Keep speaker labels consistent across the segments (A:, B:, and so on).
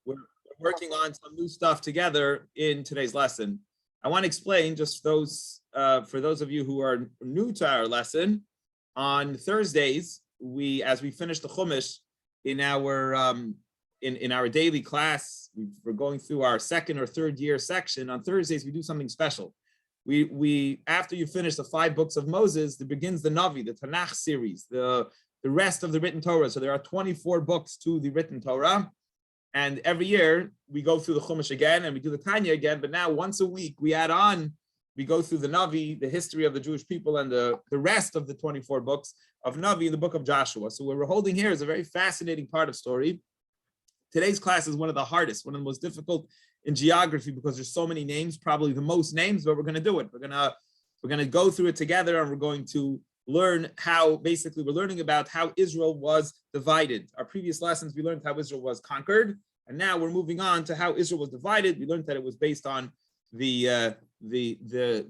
A: we're working on some new stuff together in today's lesson. I want to explain just those for those of you who are new to our lesson. On Thursdays, as we finish the Chumash in our daily class, we're going through our second or third year section. On Thursdays, we do something special. We after you finish the 5 books of Moses, it begins the Navi, the Tanakh series, the rest of the written Torah. So there are 24 books to the written Torah. And every year we go through the Chumash again and we do the Tanya again. But now once a week we add on, we go through the Navi, the history of the Jewish people, and the rest of the 24 books of Navi in the book of Joshua. So what we're holding here is a very fascinating part of story. Today's class is one of the hardest, one of the most difficult in geography because there's so many names, probably the most names, but we're going to do it. We're going to go through it together, and we're going to learn how, basically, we're learning about how Israel was divided. Our previous lessons, we learned how Israel was conquered, and now we're moving on to how Israel was divided. We learned that it was based on the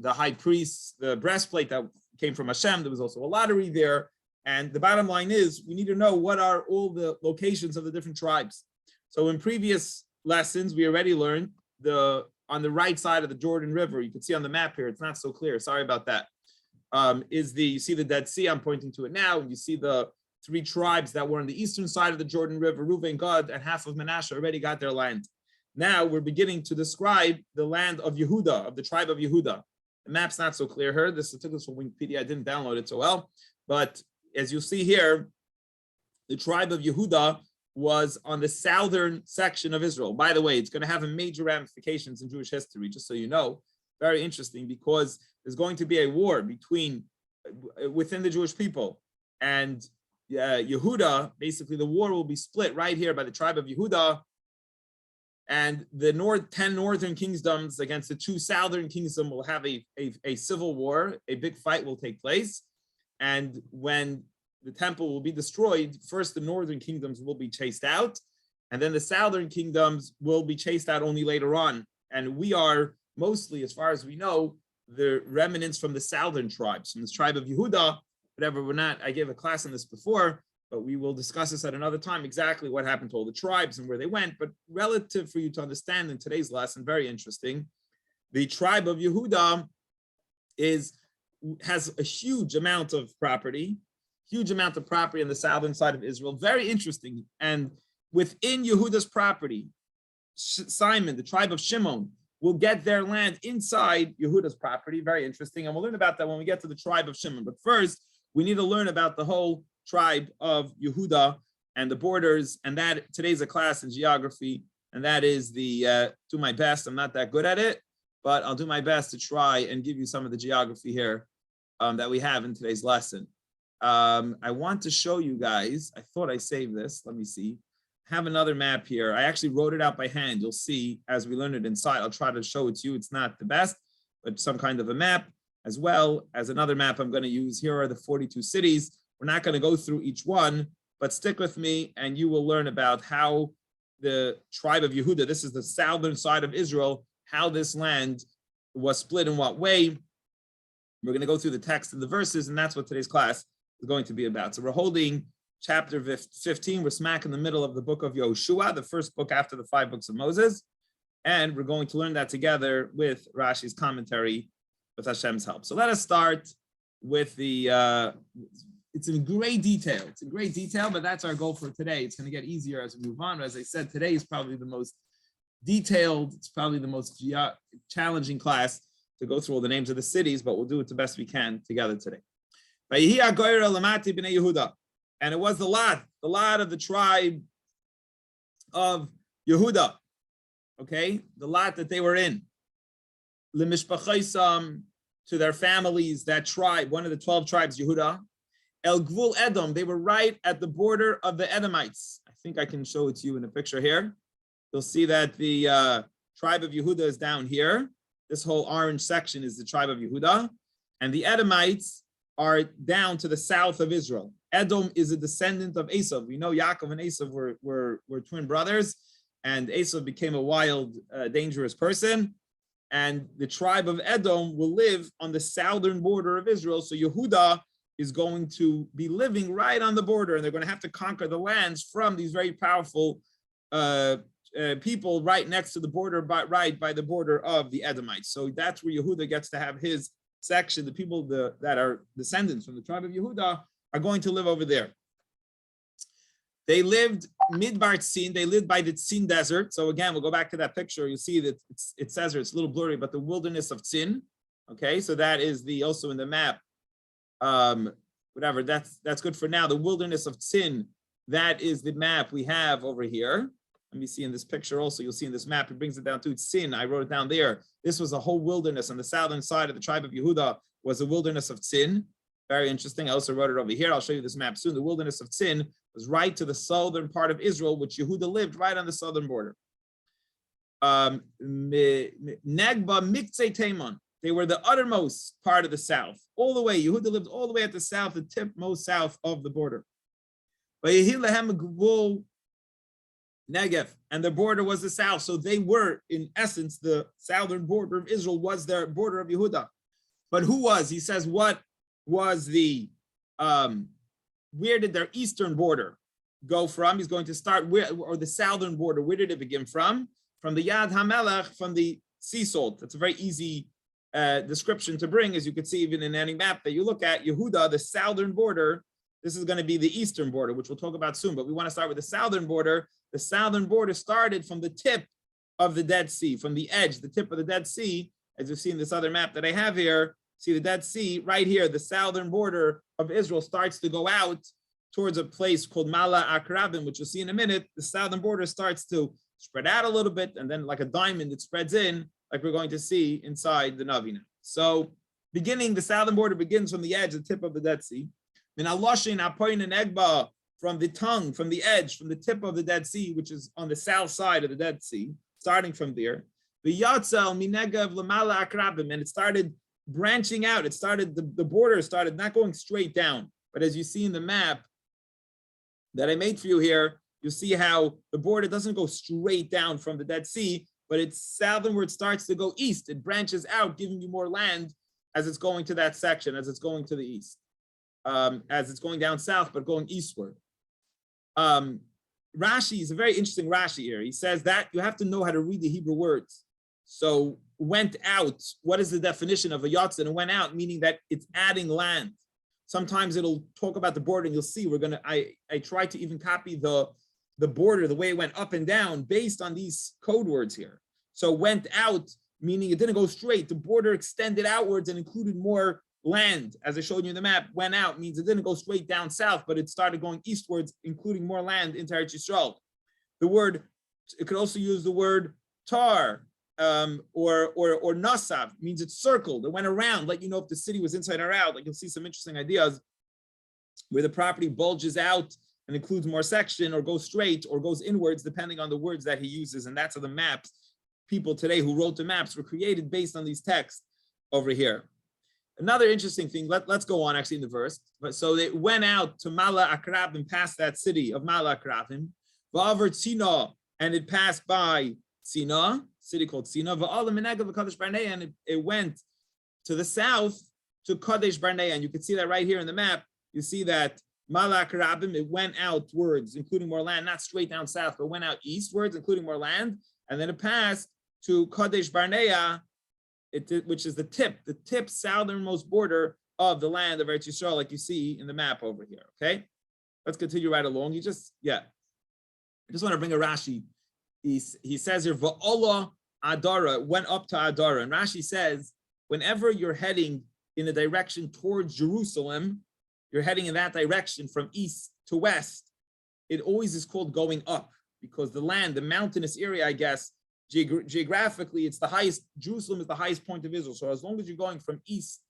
A: high priests, the breastplate that came from Hashem. There was also a lottery there, and the bottom line is we need to know what are all the locations of the different tribes. So in previous lessons, we already learned on the right side of the Jordan River. You can see on the map here, it's not so clear. Sorry about that. You see the Dead Sea, I'm pointing to it now, and you see the 3 tribes that were on the eastern side of the Jordan River, Reuven, Gad, and half of Manasseh already got their land. Now we're beginning to describe the land of Yehuda, of the tribe of Yehuda. The map's not so clear here. This took us from Wikipedia. I didn't download it so well. But as you see here, the tribe of Yehuda was on the southern section of Israel. By the way, it's going to have major ramifications in Jewish history, just so you know. Very interesting, because there's going to be a war within the Jewish people. And Yehuda, basically the war will be split right here by the tribe of Yehuda. And the 10 northern kingdoms against the 2 southern kingdoms will have a civil war. A big fight will take place. And when the temple will be destroyed, first the northern kingdoms will be chased out, and then the southern kingdoms will be chased out only later on. And we are mostly, as far as we know, the remnants from the southern tribes, from this tribe of Yehuda. Whatever, I gave a class on this before, but we will discuss this at another time, exactly what happened to all the tribes and where they went. But relative for you to understand in today's lesson, very interesting. The tribe of Yehuda has a huge amount of property on the southern side of Israel. Very interesting. And within Yehuda's property, Simon, the tribe of Shimon, will get their land inside Yehuda's property. Very interesting. And we'll learn about that when we get to the tribe of Shimon. But first, we need to learn about the whole tribe of Yehuda and the borders. And that today's a class in geography. And that is do my best. I'm not that good at it, but I'll do my best to try and give you some of the geography here that we have in today's lesson. I want to show you guys, I thought I saved this. Let me see. I have another map here. I actually wrote it out by hand. You'll see as we learn it inside. I'll try to show it to you. It's not the best, but some kind of a map, as well as another map I'm going to use. Here are the 42 cities. We're not going to go through each one, but stick with me and you will learn about how the tribe of Yehuda, this is the southern side of Israel, how this land was split in what way. We're going to go through the text and the verses, and that's what today's class is going to be about. So we're holding chapter 15. We're smack in the middle of the book of Yoshua, the first book after the 5 books of Moses. And we're going to learn that together with Rashi's commentary with Hashem's help. So let us start with it's in great detail. It's in great detail, but that's our goal for today. It's going to get easier as we move on. But as I said, today is probably the most detailed, it's probably the most challenging class to go through all the names of the cities, but we'll do it the best we can together today. And it was the lot of the tribe of Yehuda, okay? The lot that they were in. To their families, that tribe, one of the 12 tribes, Yehuda. El Gvul Edom, they were right at the border of the Edomites. I think I can show it to you in a picture here. You'll see that the tribe of Yehuda is down here. This whole orange section is the tribe of Yehuda. And the Edomites are down to the south of Israel. Edom is a descendant of Esau. We know Yaakov and Esau were twin brothers, and Esau became a wild, dangerous person. And the tribe of Edom will live on the southern border of Israel. So Yehuda is going to be living right on the border, and they're going to have to conquer the lands from these very powerful people right next to the border, right by the border of the Edomites. So that's where Yehuda gets to have his section. The people that are descendants from the tribe of Yehuda are going to live over there. They lived Midbar Tzin. They lived by the Tzin desert. So again, we'll go back to that picture. You'll see that it says here, it's a little blurry, but the wilderness of Tzin. Okay, so that is also in the map. Whatever, that's good for now. The wilderness of Tzin, that is the map we have over here. Let me see in this picture also, you'll see in this map, it brings it down to Tzin. I wrote it down there. This was a whole wilderness on the southern side of the tribe of Yehuda, was the wilderness of Tzin. Very interesting. I also wrote it over here. I'll show you this map soon. The wilderness of Tzin was right to the southern part of Israel, which Yehuda lived right on the southern border. Negba Miktzei Teman. They were the uttermost part of the south, all the way. Yehuda lived all the way at the south, the tip most south of the border. Negev, and the border was the south. So they were, in essence, the southern border of Israel was their border of Yehuda. But who was? He says, what was the, where did their eastern border go from? He's going to start where, or the southern border. Where did it begin from? From the Yad HaMelech, from the sea salt. That's a very easy description to bring, as you can see even in any map that you look at. Yehuda, the southern border, this is going to be the eastern border, which we'll talk about soon, but we want to start with the southern border. The southern border started from the tip of the Dead Sea, from the edge, the tip of the Dead Sea, as you see in this other map that I have here. See the Dead Sea right here, the southern border of Israel starts to go out towards a place called Mala Akrabim, which you'll see in a minute. The southern border starts to spread out a little bit, and then like a diamond, it spreads in, like we're going to see inside the Navi now. So the southern border begins from the edge, the tip of the Dead Sea. From the tongue, from the edge, from the tip of the Dead Sea, which is on the south side of the Dead Sea, starting from there. And it started branching out. It started, the border started not going straight down, but as you see in the map that I made for you here, you see how the border doesn't go straight down from the Dead Sea, but it's southernward starts to go east. It branches out, giving you more land as it's going to that section, as it's going to the east, as it's going down south, but going eastward. Rashi is a very interesting Rashi here. He says that you have to know how to read the Hebrew words. So went out, what is the definition of a yatzin? And went out, meaning that it's adding land. Sometimes it'll talk about the border, and you'll see I try to even copy the border, the way it went up and down based on these code words here. So went out, meaning it didn't go straight. The border extended outwards and included more land. As I showed you in the map, went out means it didn't go straight down south, but it started going eastwards, including more land into Eretz Yisrael. The word, it could also use the word tar, or nasav, means it circled. It went around, let you know if the city was inside or out. Like you'll see some interesting ideas where the property bulges out and includes more section, or goes straight, or goes inwards, depending on the words that he uses. And that's how the maps, people today who wrote the maps, were created based on these texts over here. Another interesting thing, let's go on actually in the verse. But so they went out to Mala Akrabim, past that city of Mala Akrabim, Va'avar Tzina, and it passed by Tzina, city called Tzina, Va'alam Menegav Kadesh Barnea, and it went to the south to Kadesh Barnea. And you can see that right here in the map. You see that Mala Akrabim, it went outwards, including more land, not straight down south, but went out eastwards, including more land. And then it passed to Kadesh Barnea, which is the tip southernmost border of the land of Eretz Yisrael, like you see in the map over here. Okay, let's continue right along. I just want to bring a Rashi. He says here, Va'olah Adara, went up to Adara. And Rashi says, whenever you're heading in a direction towards Jerusalem, you're heading in that direction from east to west, it always is called going up, because the land, the mountainous area, I guess, geographically, it's the highest. Jerusalem is the highest point of Israel. So as long as you're going from east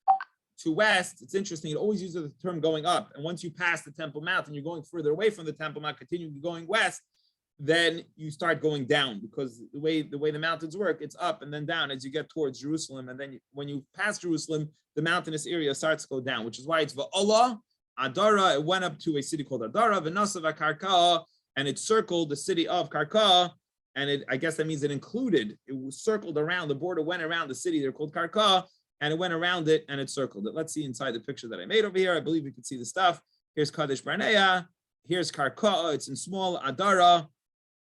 A: to west, it's interesting. It always uses the term going up. And once you pass the Temple Mount and you're going further away from the Temple Mount, continuing going west, then you start going down, because the way the mountains work, it's up and then down as you get towards Jerusalem. And then when you pass Jerusalem, the mountainous area starts to go down, which is why it's Va'olah Adara. It went up to a city called Adara, V'nasav Karka, and it circled the city of Karka. And I guess that means it was circled around, the border went around the city. They're called Karka, and it went around it and it circled it. Let's see inside the picture that I made over here. I believe you can see the stuff. Here's Kadesh Barnea. Here's Karka. It's in small. Adara.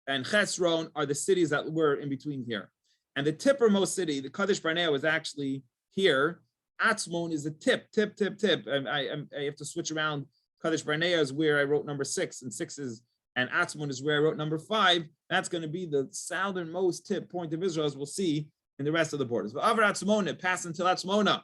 A: and Chesron are the cities that were in between here. And the tippermost city, the Kadesh Barnea, was actually here. Atzmon is the tip. And I have to switch around. Kadesh Barnea is where I wrote number 6, and 6 is, and Atzmon is where I wrote number 5. That's going to be the southernmost tip point of Israel, as we'll see in the rest of the borders. But Avar Atzmon, it passed until Atzmona.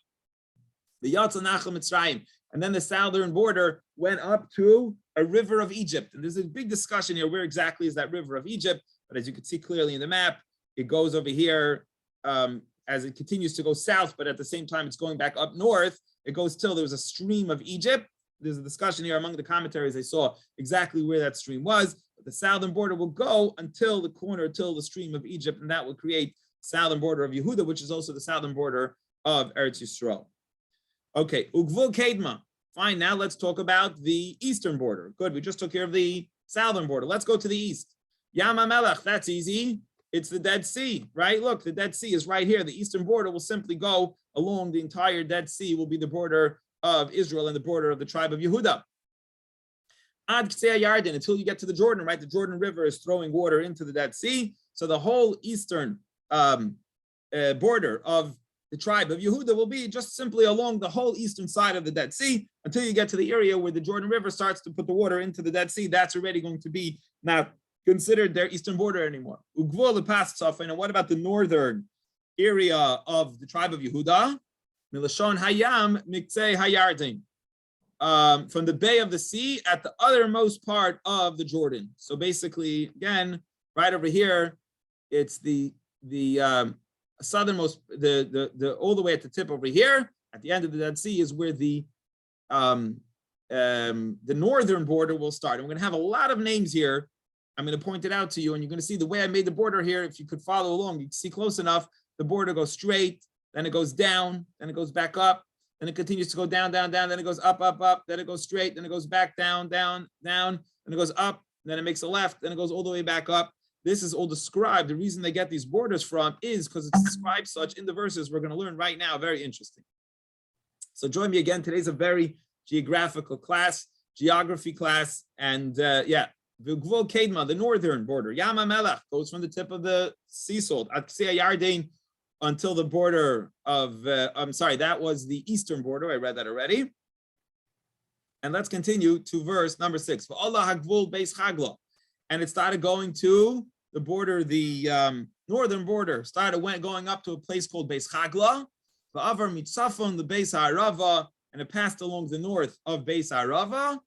A: The Yatza Nachal Mitzrayim. And then the southern border went up to a river of Egypt. And there's a big discussion here, where exactly is that river of Egypt? But as you can see clearly in the map, it goes over here as it continues to go south, but at the same time, it's going back up north. It goes till there was a stream of Egypt. There's a discussion here among the commentaries. I saw exactly where that stream was. But the southern border will go until the corner, till the stream of Egypt, and that will create southern border of Yehuda, which is also the southern border of Eretz Yisrael. Okay, Ugvul Kedma. Fine, now let's talk about the eastern border. Good, we just took care of the southern border. Let's go to the east. Yam HaMelech, that's easy. It's the Dead Sea, right? Look, the Dead Sea is right here. The eastern border will simply go along the entire Dead Sea, will be the border of Israel and the border of the tribe of Yehuda. Ad Ktsei Yarden, until you get to the Jordan, right? The Jordan River is throwing water into the Dead Sea. So the whole eastern border of the tribe of Yehuda will be just simply along the whole eastern side of the Dead Sea until you get to the area where the Jordan River starts to put the water into the Dead Sea. That's already going to be not considered their eastern border anymore. Ugvul Passof, and what about the northern area of the tribe of Yehuda? Milashon Hayam Miktsei Hayarden, from the Bay of the Sea at the othermost part of the Jordan. So basically, again, right over here, it's the southernmost, the all the way at the tip over here, at the end of the Dead Sea is where the northern border will start. And we're going to have a lot of names here. I'm going to point it out to you, and you're going to see the way I made the border here. If you could follow along, you can see close enough. The border goes straight, then it goes down, then it goes back up, then it continues to go down, then it goes up, then it goes straight, then it goes back down, then it goes up, then it makes a left, then it goes all the way back up. This is all described. The reason they get these borders from is because it's described such in the verses we're going to learn right now. Very interesting. So join me again. Today's a very geographical class, geography class, and Gvul Kedma, the northern border. Yam HaMelech goes from the tip of the sea salt at Ktsei Yarden until the border of, that was the eastern border. I read that already. And let's continue to verse number 6. For Allah Hagvul Beis Chagla. And it started going to the border, the northern border, going up to a place called Beis Chagla. Va'avar mitzafon the Beis Ha'arava, and it passed along the north of Beis Ha'arava.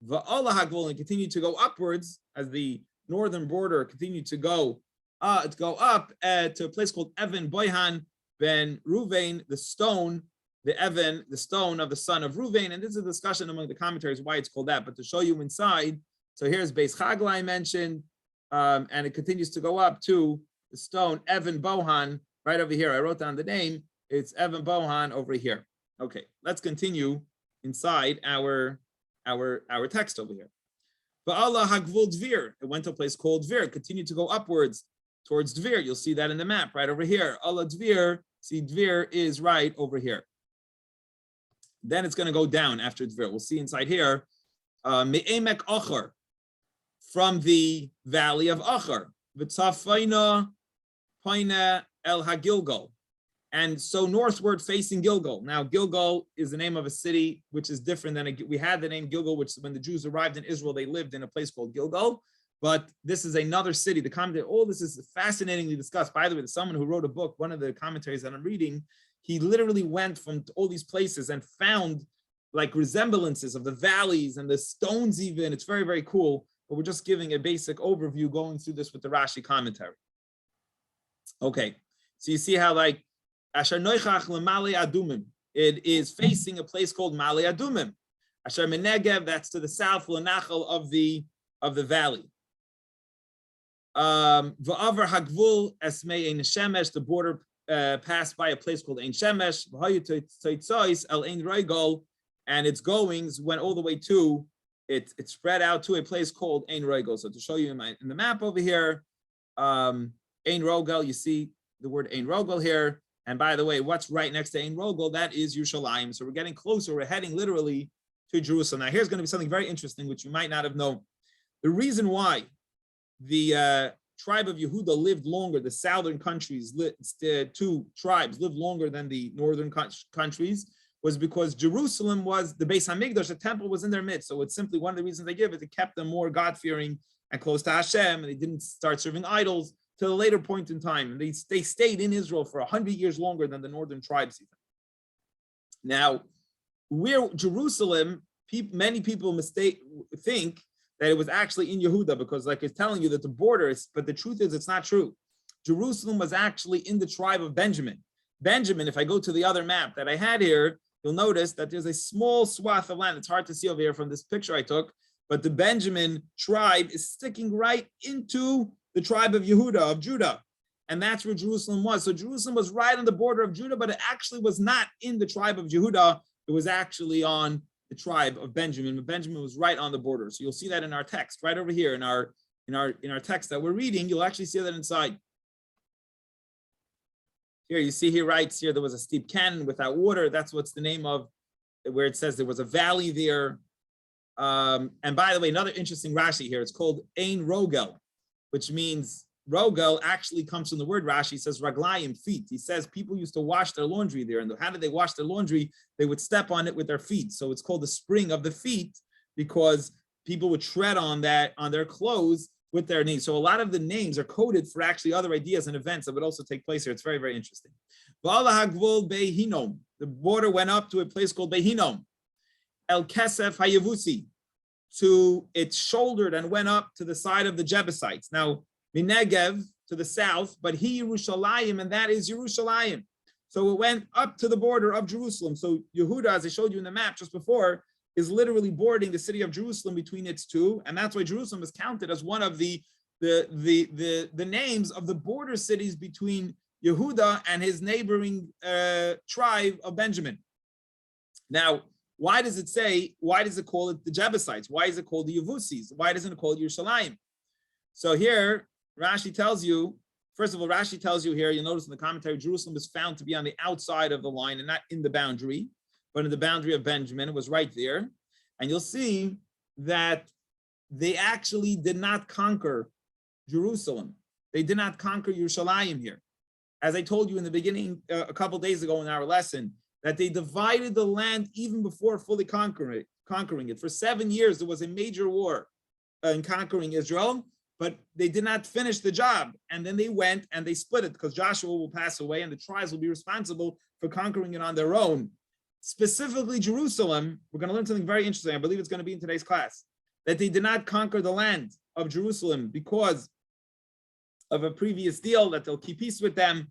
A: Va'ala Hagvul, and continued to go upwards as the northern border continued to go up to a place called Evan Boyhan ben Ruvain, the stone of the son of Ruvain. And this is a discussion among the commentaries why it's called that. But to show you inside, so here's Beis Chagla I mentioned, and it continues to go up to the stone Evan Bohan right over here. I wrote down the name. It's Evan Bohan over here. Okay, let's continue inside our text over here. Ba'ala Hagvul Dvir. It went to a place called Dvir. It continued to go upwards towards Dvir. You'll see that in the map right over here. Allah Dvir. See, Dvir is right over here. Then it's going to go down after Dvir. We'll see inside here. Me'emek Achar, from the valley of Achar. V'tzafayna Paina El HaGilgal. And so northward facing Gilgal. Now, Gilgal is the name of a city which is different than we had the name Gilgal, which when the Jews arrived in Israel, they lived in a place called Gilgal. But this is another city. The commentary, all this is fascinatingly discussed. By the way, there's someone who wrote a book, one of the commentaries that I'm reading, he literally went from all these places and found like resemblances of the valleys and the stones even. It's very, very cool. But we're just giving a basic overview going through this with the Rashi commentary. Okay, so you see how like, Asher Noichach Lemali Adumim. It is facing a place called Mali Adumim. Asher Menegev, that's to the south, Lenachal of the valley. Va'avar Hagvul Esmei Ein Shemesh, the border passed by a place called Ein Shemesh. V'hayu Toitzois El Ein Roigol, and its goings went all the way to it spread out to a place called Ein Roigol. So to show you in the map over here, Ein Rogel, you see the word Ein Rogel here. And by the way, what's right next to Ein Rogel? That is Yerushalayim. So we're getting closer. We're heading literally to Jerusalem. Now, here's going to be something very interesting, which you might not have known. The reason why the tribe of Yehuda lived longer, the southern countries, the two tribes lived longer than the northern countries, was because Jerusalem was the Beis Hamikdash, the temple was in their midst. So it's simply one of the reasons they give it. It kept them more God-fearing and close to Hashem, and they didn't start serving idols till a later point in time. And they stayed in Israel for 100 years longer than the northern tribes even. Now, where Jerusalem, many people think that it was actually in Yehuda, because like it's telling you that the border is, but the truth is it's not true. Jerusalem was actually in the tribe of Benjamin. Benjamin, if I go to the other map that I had here, you'll notice that there's a small swath of land. It's hard to see over here from this picture I took, but the Benjamin tribe is sticking right into the tribe of Yehuda, of Judah. And that's where Jerusalem was. So Jerusalem was right on the border of Judah, but it actually was not in the tribe of Yehuda. It was actually on the tribe of Benjamin. But Benjamin was right on the border. So you'll see that in our text, right over here in our text that we're reading. You'll actually see that inside. Here, you see he writes here, there was a steep canyon without water. That's what's the name of where it says there was a valley there. And by the way, another interesting Rashi here, it's called Ein Rogel, which means Rogel actually comes from the word Rashi, says raglayim, feet. He says people used to wash their laundry there. And how did they wash their laundry? They would step on it with their feet. So it's called the spring of the feet because people would tread on that, on their clothes with their names. So a lot of the names are coded for actually other ideas and events that would also take place here. It's very, very interesting. The border went up to a place called Behinom. El Kesef Hayavusi, to it shouldered and went up to the side of the Jebusites. Now, Minegev to the south, but he Yerushalayim, and that is Yerushalayim. So it went up to the border of Jerusalem. So Yehuda, as I showed you in the map just before, is literally bordering the city of Jerusalem between its two, and that's why Jerusalem is counted as one of the names of the border cities between Yehuda and his neighboring tribe of Benjamin. Now, why does it call it the Jebusites? Why is it called the Yevusis? Why doesn't it call it Yerushalayim? So here, Rashi tells you, first of all, Rashi tells you here, you'll notice in the commentary, Jerusalem is found to be on the outside of the line and not in the boundary, but in the boundary of Benjamin. It was right there. And you'll see that they actually did not conquer Jerusalem. They did not conquer Yerushalayim here. As I told you in the beginning, a couple days ago in our lesson, that they divided the land even before fully conquering it. For 7 years, there was a major war in conquering Israel, but they did not finish the job. And then they went and they split it because Joshua will pass away and the tribes will be responsible for conquering it on their own. Specifically Jerusalem, we're going to learn something very interesting. I believe it's going to be in today's class, that they did not conquer the land of Jerusalem because of a previous deal that they'll keep peace with them.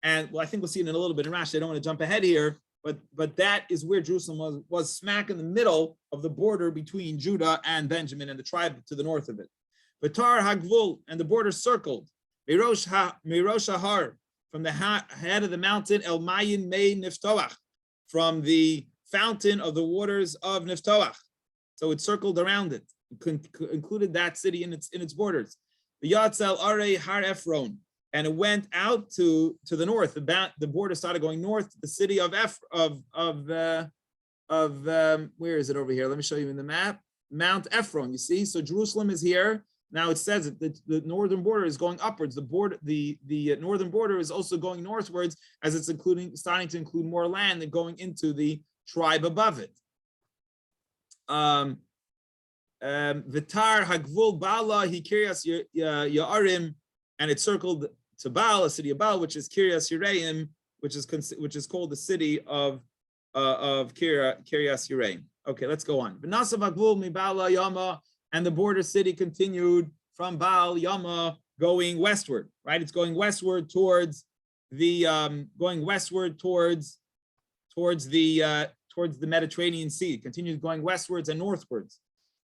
A: And well, I think we'll see it in a little bit in Rashi. I don't want to jump ahead here, but that is where Jerusalem was smack in the middle of the border between Judah and Benjamin and the tribe to the north of it. Batar Hagvul, and the border circled. Mirosh Har, from the head of the mountain, El Mayin Mei Niftoach, from the fountain of the waters of Niftoach. So it circled around it, included that city in its borders. The Yatzel Are Har Ephron, and it went out to the north. The border started going north to the city of where is it over here? Let me show you in the map. Mount Ephron. You see, so Jerusalem is here. Now it says that the northern border is going upwards. The northern border is also going northwards as it's starting to include more land and going into the tribe above it. Vitar Hagvul Bala Hikirias Ya'arim, and it circled to Baal, a city of Baal, which is Kiryas Yereim, which is called the city of Kiryas Yereim. Okay, let's go on. V'nasav Hagvul mi Bala Yama. And the border city continued from Baal Yama going westward, right? It's going westward towards the Mediterranean Sea. It continues going westwards and northwards.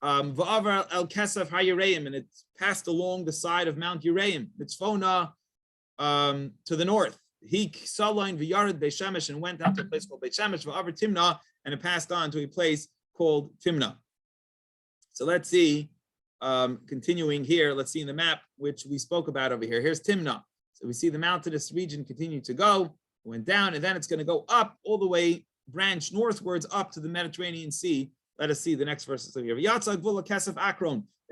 A: V'avar el Kesef HaYereim, and it's passed along the side of Mount Yereim, Mitzvona, to the north. He Salain v'Yared Beishemesh, and went down to a place called Beishemesh. V'avar Timna, and it passed on to a place called Timna. So let's see, continuing here, let's see in the map, which we spoke about over here. Here's Timna. So we see the mountainous region continue to go, went down, and then it's going to go up all the way, branch northwards up to the Mediterranean Sea. Let us see the next verses over here. It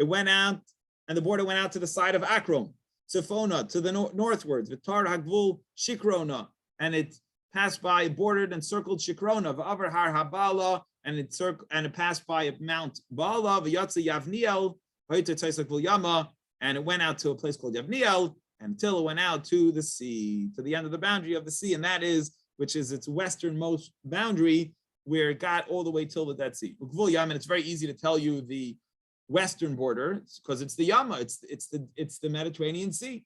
A: went out, and the border went out to the side of Akron. Tzifona, to the northwards, Vitar Hagvul Shikrona, and it passed by, bordered and circled Shikrona, V'avar Har Habala, and it passed by Mount Bala, V'yatza Yavniel, V'yita Tzaisak Yama, and it went out to a place called Yavniel, until it went out to the sea, to the end of the boundary of the sea, and that is, which is its westernmost boundary, where it got all the way till the Dead Sea. And it's very easy to tell you the western border because it's the Yama, it's the Mediterranean Sea.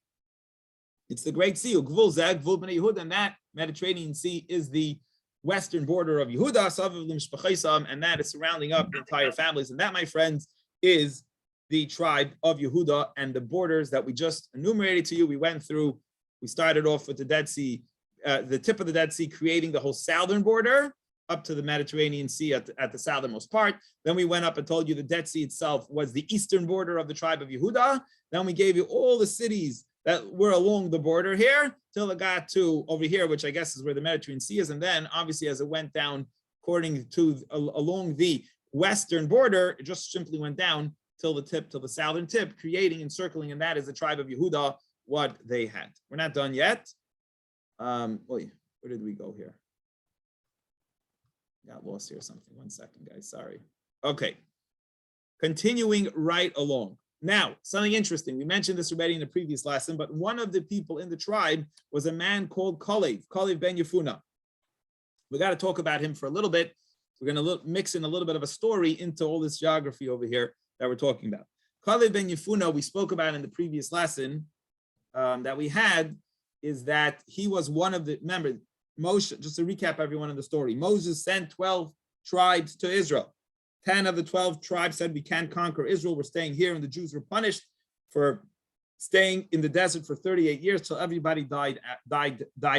A: It's the Great Sea. And that Mediterranean Sea is the western border of Yehuda, and that is surrounding up the entire families. And that, my friends, is the tribe of Yehuda, and the borders that we just enumerated to you. We went through, we started off with the Dead Sea, the tip of the Dead Sea, creating the whole southern border up to the Mediterranean Sea at the southernmost part. Then we went up and told you the Dead Sea itself was the eastern border of the tribe of Yehuda. Then we gave you all the cities that were along the border here till it got to over here, which I guess is where the Mediterranean Sea is. And then obviously as it went down according to along the western border, it just simply went down till the southern tip, creating and circling, and that is the tribe of Yehuda, what they had. We're not done yet. Where did we go here? Got lost here something. 1 second, guys. Sorry. Okay. Continuing right along. Now, something interesting. We mentioned this already in the previous lesson, but one of the people in the tribe was a man called Kalev ben Yefuna. We got to talk about him for a little bit. We're going to mix in a little bit of a story into all this geography over here that we're talking about. Kalev ben Yefuna, we spoke about in the previous lesson that we had, is that he was one of the, remember, Moshe, just to recap everyone in the story, Moses sent 12 tribes to Israel. 10 of the 12 tribes said, we can't conquer Israel, we're staying here, and the Jews were punished for staying in the desert for 38 years till everybody died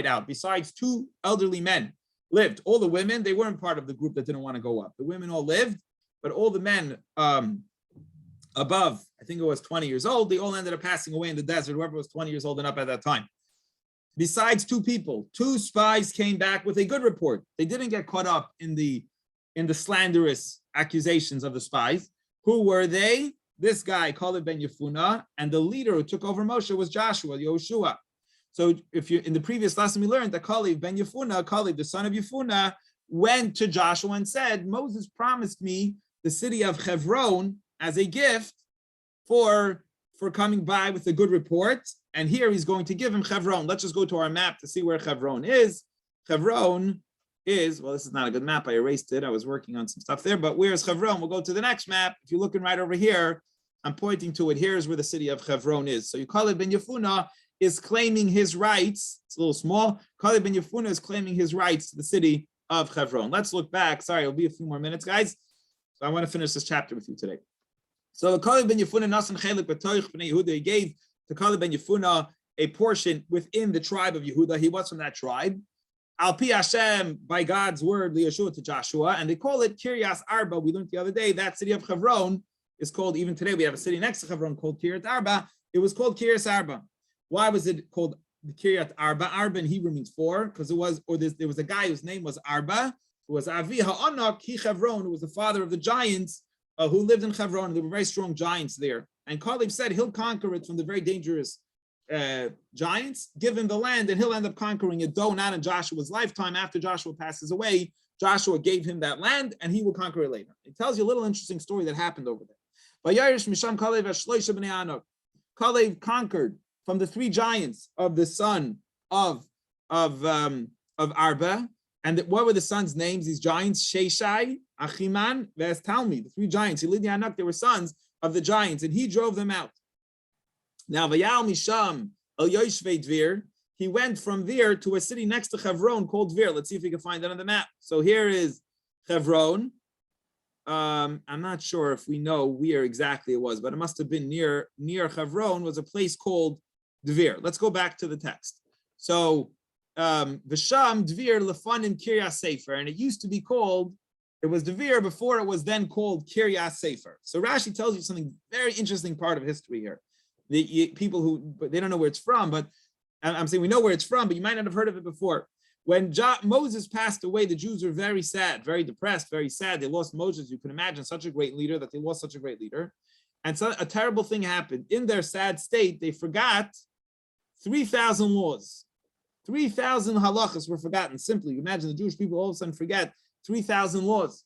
A: out. Besides, 2 elderly men lived. All the women, they weren't part of the group that didn't want to go up. The women all lived, but all the men above, I think it was 20 years old, they all ended up passing away in the desert, whoever was 20 years old and up at that time. Besides 2 people, 2 spies came back with a good report. They didn't get caught up in the slanderous accusations of the spies. Who were they? This guy, Kalev ben Yefuna, and the leader who took over Moshe was Joshua, Yoshua. So if you in the previous lesson we learned that Kalev ben Yefuna, Kalev, the son of Yefuna, went to Joshua and said, Moses promised me the city of Hebron as a gift for coming by with a good report. And here he's going to give him Hebron. Let's just go to our map to see where Hebron is. Hebron is, well, this is not a good map. I erased it. I was working on some stuff there, but where's Hebron? We'll go to the next map. If you're looking right over here, I'm pointing to it. Here's where the city of Hebron is. So Kalev ben Yefuna is claiming his rights. It's a little small. Kalev ben Yefuna is claiming his rights to the city of Hebron. Let's look back. Sorry, it'll be a few more minutes, guys. So I want to finish this chapter with you today. So Kalev ben Yefuna nasan chelik b'toich b'nei Yehuda. He gave to Kalev ben Yefuna a portion within the tribe of Yehuda. He was from that tribe. Al pi Hashem, by God's word, Yeshua to Joshua, and they call it Kiryas Arba. We learned the other day that city of Hebron is called, even today we have a city next to Hebron called Kiryat Arba. It was called Kiryas Arba. Why was it called the Kiryat Arba? Arba in Hebrew means 4, because there was a guy whose name was Arba, who was Avi Ha'anak Ki Hebron, who was the father of the giants who lived in Hebron. There were very strong giants there. And Kalev said he'll conquer it from the very dangerous giants, give him the land, and he'll end up conquering it, though not in Joshua's lifetime. After Joshua passes away, Joshua gave him that land, and he will conquer it later. It tells you a little interesting story that happened over there. Kalev conquered from the 3 giants of the son of Arba. And what were the sons' names? These giants, Sheshai, Achiman, Talmi, the 3 giants. They were sons of the giants, and he drove them out. Now, Vayal Misham El Yoshvei Dvir, he went from there to a city next to Hebron called Dvir. Let's see if we can find that on the map. So here is Hebron. I'm not sure if we know where exactly it was, but it must have been near Hebron was a place called Dvir. Let's go back to the text. So Visham Dvir Lefanim Kiryas Sefer, and it used to be called, it was Dvir before it was then called Kiryas Sefer. So Rashi tells you something very interesting part of history here. The people who, they don't know where it's from, but I'm saying we know where it's from, but you might not have heard of it before. When Moses passed away, the Jews were very sad, very depressed, very sad. They lost Moses. You can imagine such a great leader, that they lost such a great leader. And so a terrible thing happened. In their sad state, they forgot 3,000 laws. 3,000 halachas were forgotten. Simply imagine the Jewish people all of a sudden forget 3,000 laws.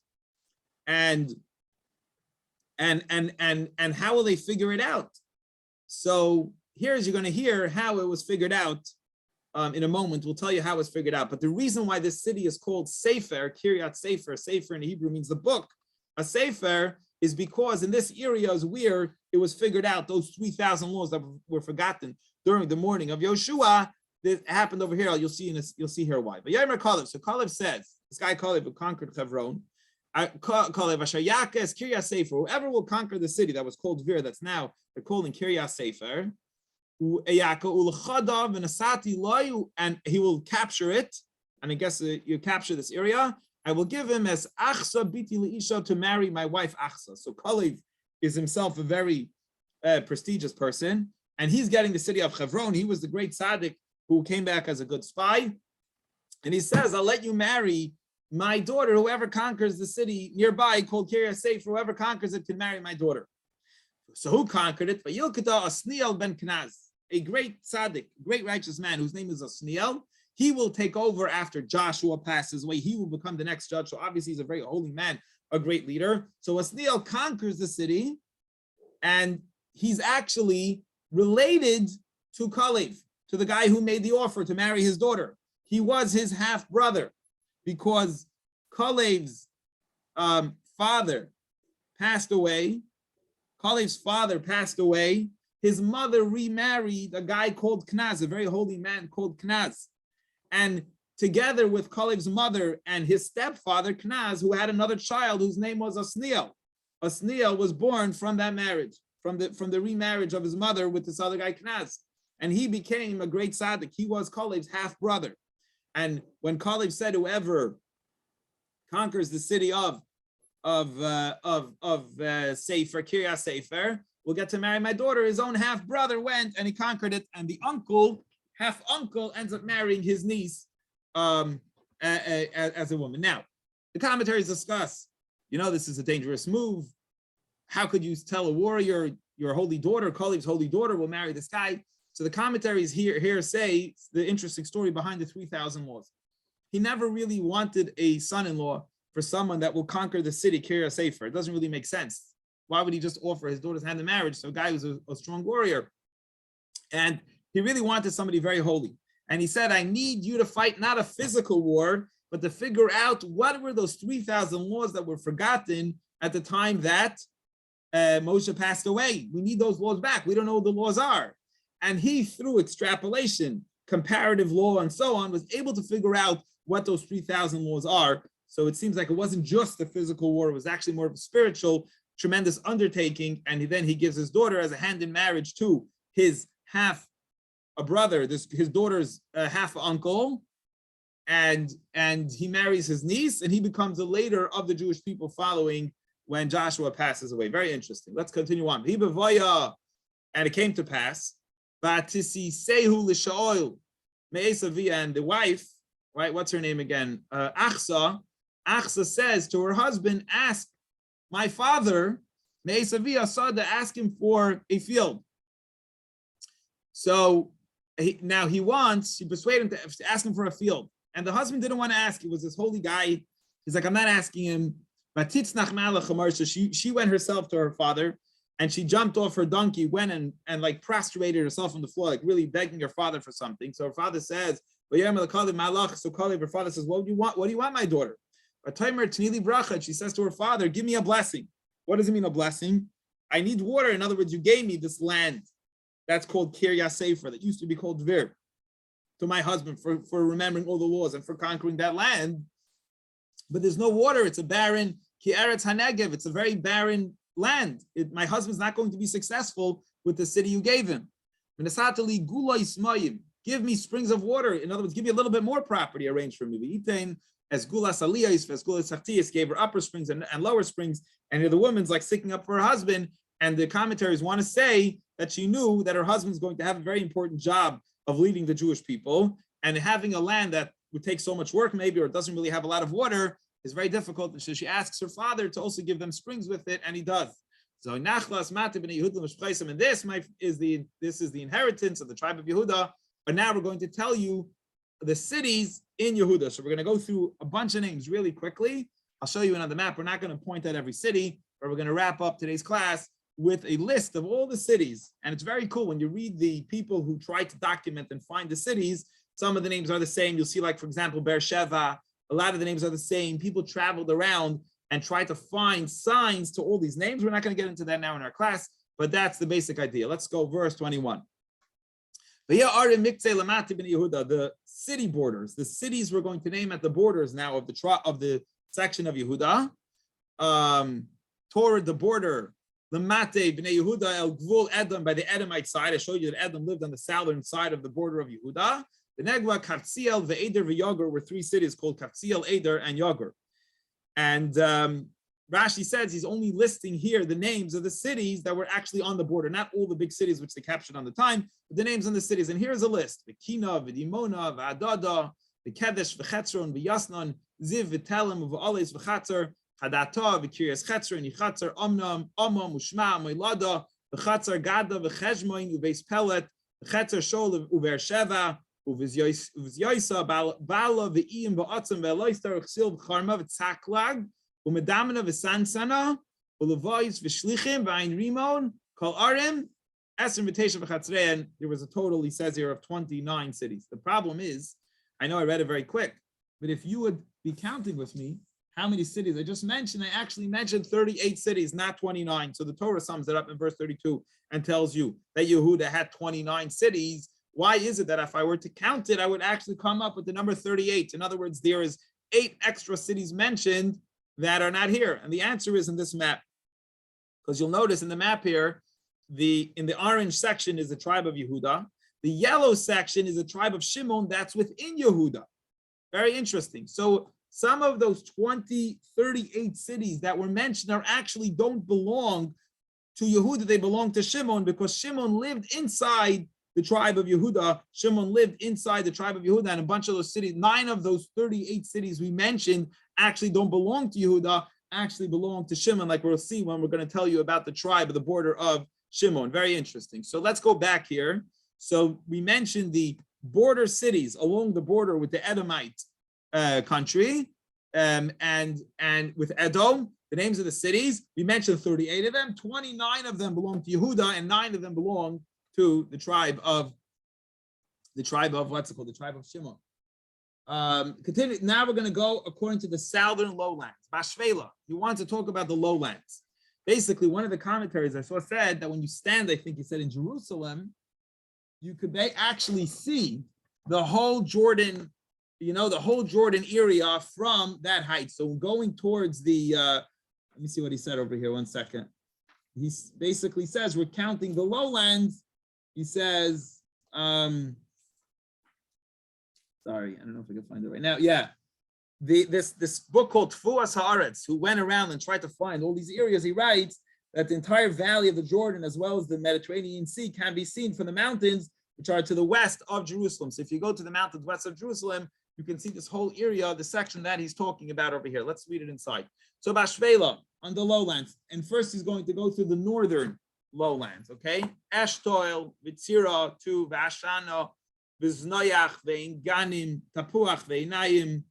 A: And how will they figure it out? So here's, you're going to hear how it was figured out in a moment. We'll tell you how it's figured out. But the reason why this city is called Sefer, Kiryat Sefer, Sefer in Hebrew means the book. A Sefer is because in this area is where it was figured out, those 3,000 laws that were forgotten during the morning of Yoshua. That happened over here. You'll see here why. But Yomer Kalev. So Kalev says, this guy Kalev who conquered Hebron, Kalev Asher Yakes Kiryat Sefer. Whoever will conquer the city that was called Vir, that's now they're calling Kiryat Sefer, and he will capture it. And I guess you capture this area. I will give him as Achsa Biti Leisha to marry my wife Achsa. So Kalev is himself a very prestigious person, and he's getting the city of Hebron. He was the great tzaddik who came back as a good spy. And he says, I'll let you marry my daughter. Whoever conquers the city nearby called Kiryat Sefer, whoever conquers it can marry my daughter. So who conquered it? Vayilkata Osniel ben Kenaz, a great tzaddik, great righteous man whose name is Osniel. He will take over after Joshua passes away. He will become the next judge. So obviously he's a very holy man, a great leader. So Osniel conquers the city, and he's actually related to Kalev, to the guy who made the offer to marry his daughter. He was his half brother because Kalev's father passed away. Kalev's father passed away. His mother remarried a guy called Knaz, a very holy man called Knaz. And together with Kalev's mother and his stepfather Knaz, who had another child whose name was Osniel. Osniel was born from that marriage, from the remarriage of his mother with this other guy Knaz. And he became a great tzaddik. He was Kalev's half brother. And when Kalev said, whoever conquers the city of Sefer, Kiryat Sefer, will get to marry my daughter, his own half brother went and he conquered it. And the half uncle ends up marrying his niece as a woman. Now, the commentaries discuss, this is a dangerous move. How could you tell a warrior your holy daughter, Kalev's holy daughter, will marry this guy? So the commentaries here say the interesting story behind the 3,000 laws. He never really wanted a son-in-law for someone that will conquer the city, Kiryat Sefer. It doesn't really make sense. Why would he just offer his daughter's hand in marriage? So a guy who's a strong warrior. And he really wanted somebody very holy. And he said, I need you to fight not a physical war, but to figure out what were those 3,000 laws that were forgotten at the time that Moshe passed away. We need those laws back. We don't know what the laws are. And he, through extrapolation, comparative law, and so on, was able to figure out what those 3,000 laws are. So it seems like it wasn't just a physical war, it was actually more of a spiritual, tremendous undertaking. And then he gives his daughter as a hand in marriage to his half a brother, his daughter's half uncle, and he marries his niece, and he becomes the leader of the Jewish people following when Joshua passes away. Very interesting. Let's continue on. And it came to pass, and the wife, right? What's her name again? Achsa says to her husband, ask my father, to ask him for a field. So she persuaded him to ask him for a field. And the husband didn't want to ask. He was this holy guy. He's like, I'm not asking him. So she went herself to her father, and she jumped off her donkey, went and like prostrated herself on the floor, like really begging her father for something. So her father says, so Kalev, her father says, what do you want, my daughter? She says to her father, give me a blessing. What does it mean, a blessing? I need water. In other words, you gave me this land that's called Kiryat Sefer, that used to be called Vir, to my husband for remembering all the laws and for conquering that land. But there's no water. It's a barren, Ki Eretz HaNegev. It's a very barren land. My husband's not going to be successful with the city you gave him. Give me springs of water. In other words, give me a little bit more property arranged for me. As Gulas Aliyah, as Gulas Sachtias gave her upper springs and lower springs, and here the woman's like sticking up for her husband. And the commentaries want to say that she knew that her husband's going to have a very important job of leading the Jewish people, and having a land that would take so much work maybe, or doesn't really have a lot of water, is very difficult. And so she asks her father to also give them springs with it, and he does. So Nachlas Matib and Yehudam, and this is the inheritance of the tribe of Yehuda, But now we're going to tell you the cities in Yehuda. So we're going to go through a bunch of names really quickly. I'll show you another map. We're not going to point out every city, but we're going to wrap up today's class with a list of all the cities. And it's very cool when you read the people who try to document and find the cities. Some of the names are the same. You'll see, like, for example, Beersheba. A lot of the names are the same. People traveled around and tried to find signs to all these names. We're not going to get into that now in our class, but that's the basic idea. Let's go verse 21. The city borders, the cities we're going to name at the borders now of the section of Yehuda, toward the border, the Mate b'nei Yehuda el Gvul Edom, by the Edomite side. I showed you that Edom lived on the southern side of the border of Yehuda. The Negva, Kafziel, Ve'eder, Ve'Yagur were three cities called Kafziel, Eder, and Yagur. And Rashi says he's only listing here the names of the cities that were actually on the border, not all the big cities which they captured on the time, but the names on the cities. And here's a list: V'Kina, V'Dimona, V'Adada, V'Kedesh, V'Chetzron, V'Yasnon, Ziv, V'Telem, V'Oles, V'Chatzer, Hadata, V'Kiryas Chetzer, Nichatzer, Omnam, Omam, Ushma, Moilada, V'Chatzer, Gada, V'Cheshmoin, Uveis Pelet, V'Chetzer, Shol, U'Beersheva, U'V'Yoisa, Bala, V'Iyim, V'Atzim, V'Eloistar, V'Chsil, V'Charma, V'Tzaklag, Umedamina v'sansana, ulevois v'shlichim v'ayin rimon, kol arim, es invitation v'chatzrein. There was a total, he says here, of 29 cities. The problem is, I know I read it very quick, but if you would be counting with me, how many cities I just mentioned, I actually mentioned 38 cities, not 29. So the Torah sums it up in verse 32 and tells you that Yehuda had 29 cities. Why is it that if I were to count it, I would actually come up with the number 38? In other words, there is 8 extra cities mentioned that are not here. And the answer is in this map. Because you'll notice in the map here, in the orange section is the tribe of Yehuda. The yellow section is the tribe of Shimon that's within Yehuda. Very interesting. So some of those 38 cities that were mentioned actually don't belong to Yehuda. They belong to Shimon because Shimon lived inside the tribe of Yehuda. Shimon lived inside the tribe of Yehuda, and a bunch of those cities, 9 of those 38 cities we mentioned actually don't belong to Yehuda, actually belong to Shimon, like we'll see when we're going to tell you about the tribe of the border of Shimon. Very interesting. So let's go back here. So we mentioned the border cities along the border with the Edomite country, and with Edom, the names of the cities. We mentioned 38 of them. 29 of them belong to Yehuda, and 9 of them belong to the tribe of what's it called? The tribe of Shimon. Continue. Now we're going to go according to the southern lowlands. Bashvela. He wants to talk about the lowlands. Basically, one of the commentaries I saw said that when you stand, I think he said in Jerusalem, you could actually see the whole Jordan, the whole Jordan area from that height. So going towards the, let me see what he said over here. 1 second. He basically says we're counting the lowlands. He says, sorry, I don't know if I can find it right now. Yeah, this book called Tfuas Haaretz, who went around and tried to find all these areas. He writes that the entire valley of the Jordan, as well as the Mediterranean Sea, can be seen from the mountains which are to the west of Jerusalem. So if you go to the mountains west of Jerusalem, you can see this whole area, the section that he's talking about over here. Let's read it inside. So Bashvela, on the lowlands, and first he's going to go through the northern lowlands, okay? Eshtoil, Vitzira, to Vashana, Viznoyach, Vein Ganim, Tapuach, Veinayim,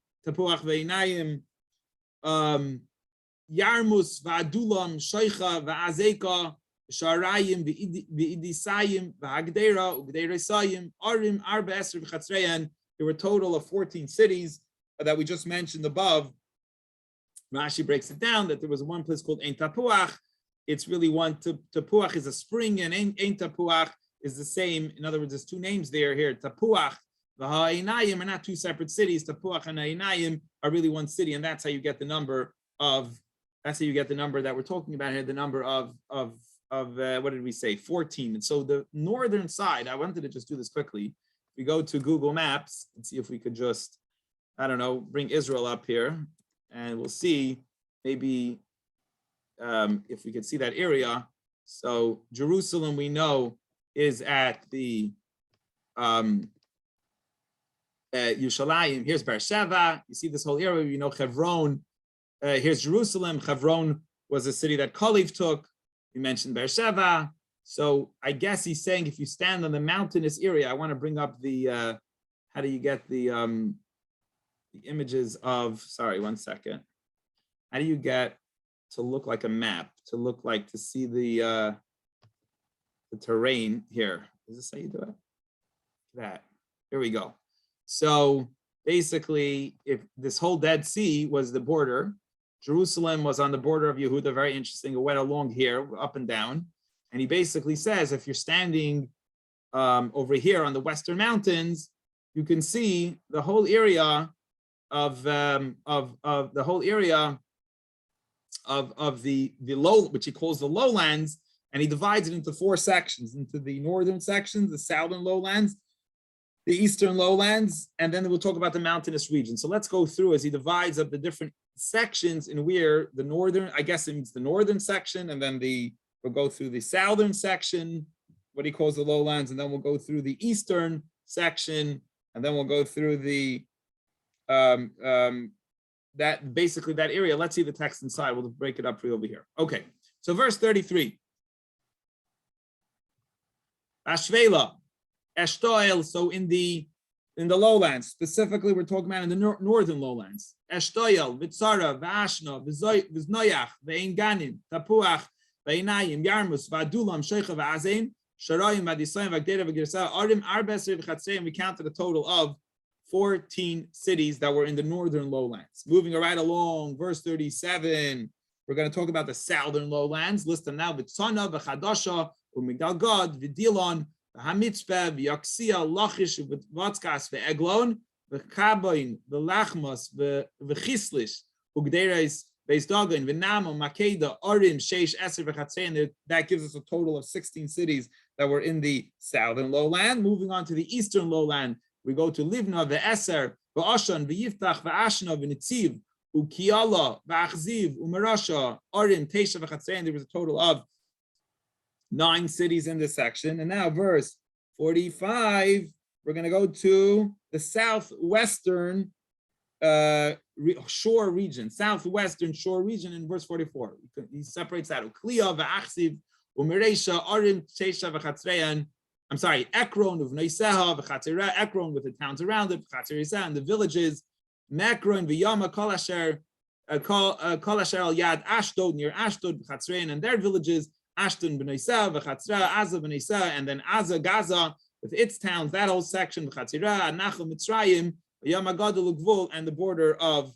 A: Yarmus, Vadulam, Shoicha, Vaazeka, Sharayim, Vidisayim, Vagdera, Ugderesayim, Arim, Arba Esr, Chatzreyan. There were a total of 14 cities that we just mentioned above. Rashi breaks it down that there was one place called Ein Tapuach. It's really one. Tapuach is a spring, and Ein Tapuach is the same. In other words, there's 2 names there here. Tapuach, V'ha'inayim are not 2 separate cities. Tapuach and Ha'inayim are really one city, and that's how you get the number of. That's how you get the number that we're talking about here. The number of what did we say? 14. And so the northern side. I wanted to just do this quickly. We go to Google Maps and see if we could just, I don't know, bring Israel up here, and we'll see maybe if we could see that area. So Jerusalem, we know, is at the Yerushalayim. Here's Beersheba. You see this whole area. You know Hebron. Here's Jerusalem. Hebron was a city that Kalev took. We mentioned Beersheba. So I guess he's saying if you stand on the mountainous area, I want to bring up the how do you get the images of, sorry, one second. How do you get to look like a map, to see the terrain here? Is this how you do it? That. Here we go. So basically, if this whole Dead Sea was the border, Jerusalem was on the border of Yehuda, very interesting. It went along here, up and down. And he basically says, if you're standing over here on the Western Mountains, you can see the whole area of the low, which he calls the lowlands, and he divides it into 4 sections, into the northern sections, the southern lowlands, the eastern lowlands, and then we'll talk about the mountainous region. So let's go through as he divides up the different sections in where the northern, I guess it means the northern section, and then we'll go through the southern section, what he calls the lowlands, and then we'll go through the eastern section, and then we'll go through the that basically that area. Let's see the text inside. We'll break it up for you over here. Okay, so verse 33. Ashvela, Eshtoel. So in the lowlands, specifically, we're talking about in the northern lowlands. Eshtoel, Vitzara, Vashna, Viznoyach, Vein Ganim, Tapuach, Veinayim, Yarmus, Vadulam, Sheikha, Vazain, Sharayim, Vadisayim, Vagdera, Vagirsa, Arim, Arbesir, Vchatzei, and we counted a total of 14 cities that were in the northern lowlands. Moving right along, verse 37, we're going to talk about the southern lowlands. List them now. Vitzana, V'chadasha, Umigdal Gad, Vidilon, V'hamitzpeh, V'yaksia, Lachish, V'vatzkas, V'eglon, V'chaboin, V'lachmos, V'chislish, Ugderes, Beis Dagon, V'namo, Makeda, Arim, Sheish, Eser, V'chatzei, and that gives us a total of 16 cities that were in the southern lowland. Moving on to the eastern lowland, we go to Livna, V'eser, V'ashan, V'yiftach, V'ashna, V'nitziv, Ukiala, V'achziv, Umarasha, Arim, Teisha, V'chatzei, and there was a total of 9 cities in this section. And now verse 45, we're going to go to the southwestern shore region, southwestern shore region in verse 44. He separates that. Ukliya, V'achziv, Umaresha, Arim, Teisha, V'chatzei, I'm sorry, Ekron of Noiseha, V'chatzera, Ekron with the towns around it, V'chatzerisa, and the villages, Mekron, V'yama, Kolasher, Kolasher al Yad, Ashdod, near Ashdod, V'chatzrein, and their villages, Ashdod, B'noiseh, V'chatzera, Aza, B'noiseh, and then Aza, Gaza, with its towns, that whole section, V'chatzera, Anachel, Mitzrayim, V'yama, Gadol, Gvul, and the border of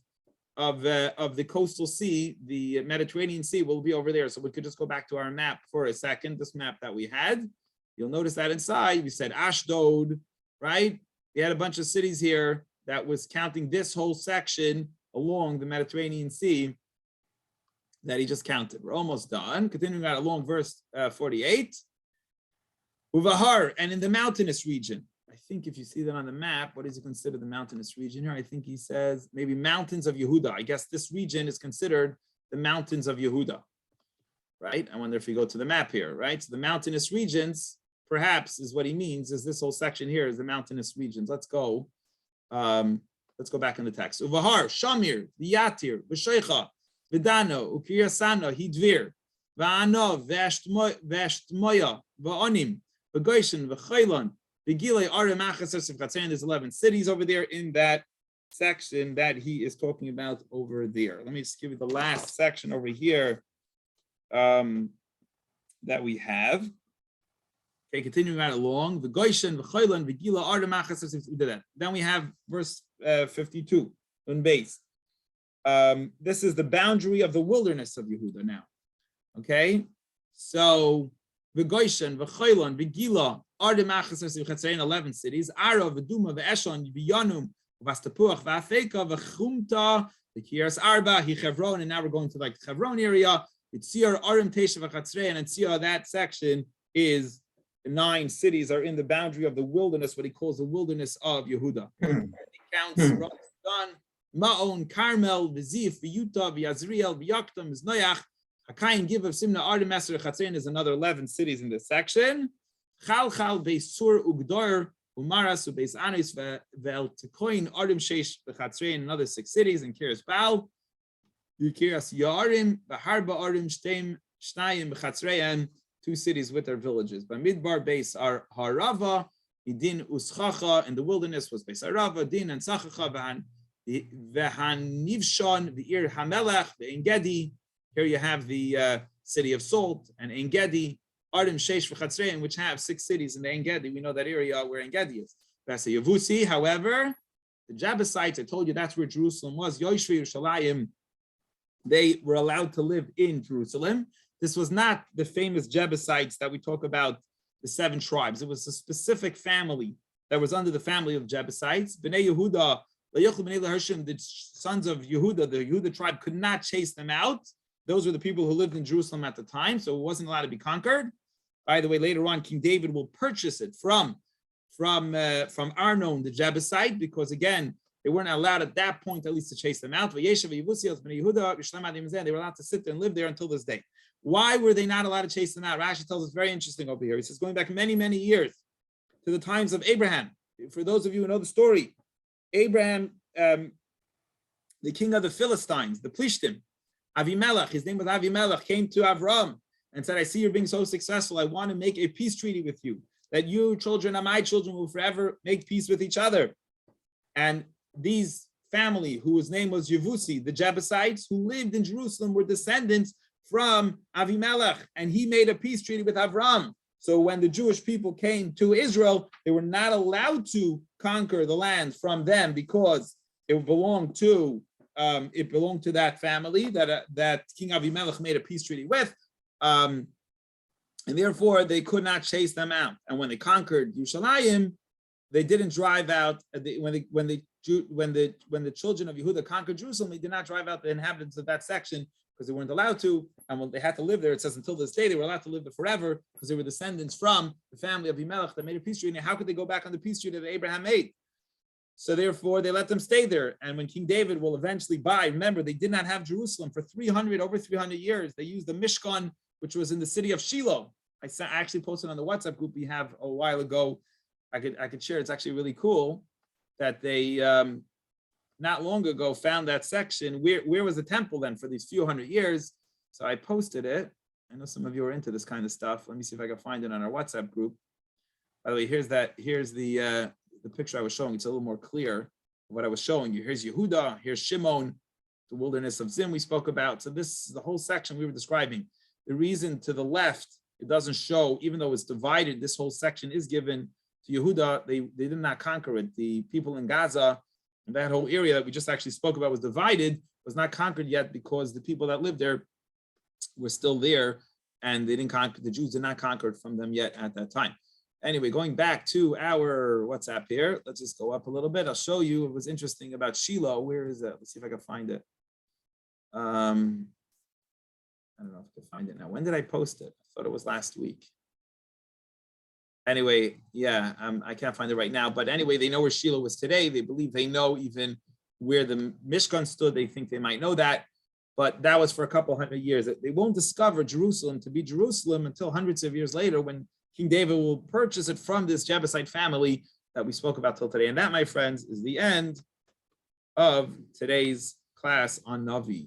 A: the coastal sea, the Mediterranean Sea, will be over there. So we could just go back to our map for a second, this map that we had. You'll notice that inside, we said Ashdod, right? We had a bunch of cities here that was counting this whole section along the Mediterranean Sea that he just counted. We're almost done. Continuing on along verse 48. Uvahar, and in the mountainous region. I think if you see that on the map, what is he considered the mountainous region here? I think he says maybe mountains of Yehuda. I guess this region is considered the mountains of Yehuda, right? I wonder if we go to the map here, right? So the mountainous regions, perhaps, is what he means, is this whole section here is the mountainous regions. Let's go back in the text. Uvahar, Shamir, V'yatir, V'sheicha, V'dano, Ukirasana, Hidvir, V'anov, V'eshtmoya, V'onim, V'goyshen, V'chaylon, V'gilei, Arim, Achasas, V'chatzin. There's 11 cities over there in that section that he is talking about over there. Let me just give you the last section over here that we have. Okay, continuing right along. The Goyshen, the Choylan, the Gila, Ardamachas, then we have verse 52 on base. This is the boundary of the wilderness of Yehuda now. Okay, so the Goyshen, the Choylan, the Gila, Ardamachas, 11 cities. Ara, the Duma, the Eshon, the Yanum, Vastapuach, Vafeka, the Chumta, the Kiras Arba, Hechevron, and now we're going to like the Chevron area. It's Tzir, Arim, Tesha, Vachatzrei, and Tzir, that section is 9 cities are in the boundary of the wilderness, what he calls the wilderness of Yehuda. He counts Don, Ma'on, Carmel, Vizif, V'Yuta, V'Yazriel, V'Yaktam, V'Znoyach, Hakayin, Give of Simna, Ardim, Eser, Chatzein is another 11 cities in this section. Chalchal, Beis Sur, Ugdor, Umaras, Beis Anis, Ve'el Tekoin, Ardim, Sheish, V'Chatzein, another 6 cities in Kiras Baal, Kiras Yarim, V'Harba, Ardim, Shteim, Shnayim, V'Chatzein, 2 cities with their villages. By Midbar, Beis Harava, Din Uschacha, in the wilderness was Beis Harava, Din and Sachacha, Vehanivshon, the Ir Hamelech, the Engedi. Here you have the city of Salt and Engedi, Ardim Sheish V'Chatzrein, which have 6 cities in the Engedi. We know that area where Engedi is. That's a Yevusi. However, the Jebusites, I told you that's where Jerusalem was. Yoshvi Yerushalayim, they were allowed to live in Jerusalem. This was not the famous Jebusites that we talk about, the 7 tribes. It was a specific family that was under the family of Jebusites. Bnei Yehuda, the sons of Yehuda, the Yehuda tribe, could not chase them out. Those were the people who lived in Jerusalem at the time, so it wasn't allowed to be conquered. By the way, later on, King David will purchase it from Arnon, the Jebusite, because again, they weren't allowed at that point at least to chase them out. They were allowed to sit there and live there until this day. Why were they not allowed to chase them out? Rashi tells us very interesting over here. He says, going back many, many years to the times of Abraham. For those of you who know the story, Abraham, the king of the Philistines, the Plishtim, Avimelech, his name was Avimelech, came to Avram and said, I see you're being so successful. I want to make a peace treaty with you, that you children and my children will forever make peace with each other. And these family, whose name was Yevusi, the Jebusites, who lived in Jerusalem, were descendants from Avimelech, and he made a peace treaty with Avram. So when the Jewish people came to Israel, they were not allowed to conquer the land from them because it belonged to that family that King Avimelech made a peace treaty with, and therefore they could not chase them out. And when they conquered Yerushalayim, they didn't drive out. When the children of Yehuda conquered Jerusalem, they did not drive out the inhabitants of that section because they weren't allowed to, and when they had to live there, it says until this day they were allowed to live there forever because they were descendants from the family of Avimelech that made a peace treaty. How could they go back on the peace treaty that Abraham made? So therefore, they let them stay there. And when King David will eventually buy, remember, they did not have Jerusalem for over 300 years. They used the Mishkan, which was in the city of Shiloh. I actually posted on the WhatsApp group we have a while ago. I could share. It's actually really cool that they not long ago found that section. Where was the temple then for these few hundred years? So I posted it. I know some of you are into this kind of stuff. Let me see if I can find it on our WhatsApp group. By the way, here's the picture I was showing. It's a little more clear of what I was showing you. Here's Yehuda, here's Shimon, the wilderness of Zin we spoke about. So this is the whole section we were describing. The reason to the left, it doesn't show, even though it's divided, this whole section is given to Yehuda. They did not conquer it. The people in Gaza, and that whole area that we just actually spoke about was divided, was not conquered yet because the people that lived there were still there, and they didn't conquer, the Jews did not conquer it from them yet at that time. Anyway, going back to our WhatsApp here, let's just go up a little bit. I'll show you what was interesting about Shiloh. Where is it? Let's see if I can find it. I don't know if I can find it now. When did I post it? I thought it was last week. Anyway, yeah, I can't find it right now. But anyway, they know where Shiloh was today. They believe they know even where the Mishkan stood. They think they might know that. But that was for a couple hundred years. They won't discover Jerusalem to be Jerusalem until hundreds of years later when King David will purchase it from this Jebusite family that we spoke about till today. And that, my friends, is the end of today's class on Navi.